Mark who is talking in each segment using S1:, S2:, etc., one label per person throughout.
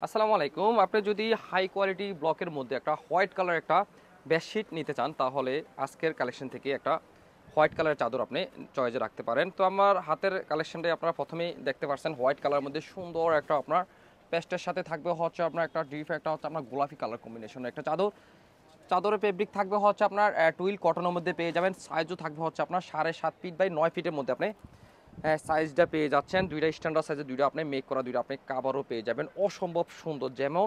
S1: আসসালামু আলাইকুম। আপনি যদি হাই কোয়ালিটি ব্লকের মধ্যে একটা হোয়াইট কালার একটা বেডশিট নিতে চান তাহলে আজকের কালেকশন থেকে একটা হোয়াইট কালারের চাদর আপনি চয়েসে রাখতে পারেন। তো আমার হাতের কালেকশনটাই আপনারা প্রথমেই দেখতে পাচ্ছেন হোয়াইট কালারের মধ্যে সুন্দর একটা আপনার পেস্টের সাথে থাকবে হচ্ছে আপনার একটা ডিপ একটা হচ্ছে আপনার গোলাপি কালার কম্বিনেশনের একটা চাদর। চাদরের ফেব্রিক থাকবে হচ্ছে আপনার টুইল কটনের মধ্যে পেয়ে যাবেন। সাইজও থাকবে হচ্ছে আপনার 7.5 ফিট বাই 9 ফিটের মধ্যে আপনি সাইজটা পেয়ে যাচ্ছেন। দুইটা স্ট্যান্ডার্ড সাইজে দুইটা আপনি মেক করা, দুইটা আপনি কাভারও পেয়ে যাবেন। অসম্ভব সুন্দর, যেমন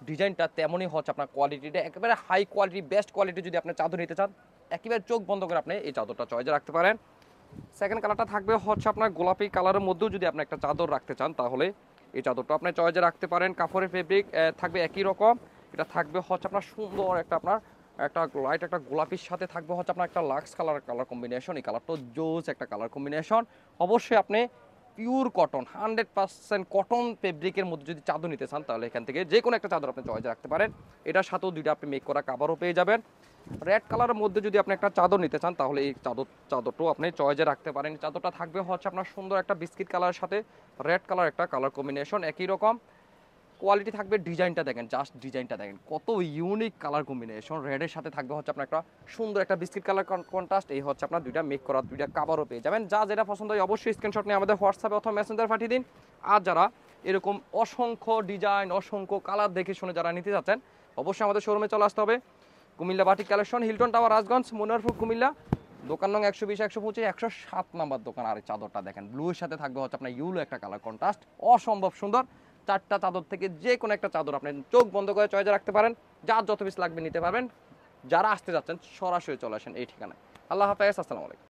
S1: ডিজাইনটা তেমনই হচ্ছে আপনার কোয়ালিটিটা একেবারে হাই কোয়ালিটি, বেস্ট কোয়ালিটি। যদি আপনি চাদর নিতে চান একেবারে চোখ বন্ধ করে আপনি এই চাদরটা চয়েসে রাখতে পারেন। সেকেন্ড কালারটা থাকবে হচ্ছে আপনার গোলাপি কালারের মধ্যেও যদি আপনি একটা চাদর রাখতে চান তাহলে এই চাদরটা আপনি চয়েসে রাখতে পারেন। কাপড়ের ফেব্রিক থাকবে একই রকম। এটা থাকবে হচ্ছে আপনার সুন্দর একটা আপনার একটা লাইট একটা গোলাপির সাথে থাকবে হচ্ছে আপনার একটা লাক্স কালার কম্বিনেশন। এই কালারটা জোস একটা কালার কম্বিনেশন। অবশ্যই আপনি পিওর কটন 100% কটন ফেব্রিকের মধ্যে যদি চাদর নিতে চান তাহলে এখান থেকে যে কোনো একটা চাদর আপনি চয়েসে রাখতে পারেন। এটার সাথেও দুইটা আপনি মেক করা কাভারও পেয়ে যাবেন। রেড কালারের মধ্যে যদি আপনি একটা চাদর নিতে চান তাহলে এই চাদরটাও আপনি চয়েসে রাখতে পারেন। চাদরটা থাকবে হচ্ছে আপনার সুন্দর একটা বিস্কিট কালারের সাথে রেড কালার একটা কালার কম্বিনেশন একই রকম কোয়ালিটি থাকবে। ডিজাইনটা দেখেন, জাস্ট ডিজাইনটা দেখেন কত ইউনিক কালার কম্বিনেশন। রেডের সাথে থাকবে হচ্ছে আপনার একটা সুন্দর একটা বিস্কিট কালার কন্ট্রাস্ট। এই হচ্ছে আপনার দুইটা মেক করা দুইটা কাভারও পেয়ে যাবেন। যা যেটা পছন্দ হয় অবশ্যই স্ক্রিনশট নিয়ে আমাদের হোয়াটসঅ্যাপে অথবা মেসেঞ্জার পাঠিয়ে দিন। আর যারা এরকম অসংখ্য ডিজাইন অসংখ্য কালার দেখে শুনে যারা নিতে চাচ্ছেন অবশ্যই আমাদের শোরুমে চলে আসতে হবে। Comilla batik collection, Hilton tower, Rajganj, Monoharpur, Comilla. দোকান নং 120, 125, 107 নাম্বার দোকান। আর এই চাদরটা দেখেন ব্লু এর সাথে থাকবে হচ্ছে আপনার ইউলো একটা কালার কন্ট্রাস্ট। অসম্ভব সুন্দর। চারটা চাদর থেকে যে কোনো একটা চাদর আপনি চোখ বন্ধ করে চয়েসে রাখতে পারেন। যার যত পিস লাগবে নিতে পারবেন। যারা আসতে যাচ্ছেন সরাসরি চলে আসেন এই ঠিকানায়। আল্লাহ হাফেজ, আসসালামু আলাইকুম।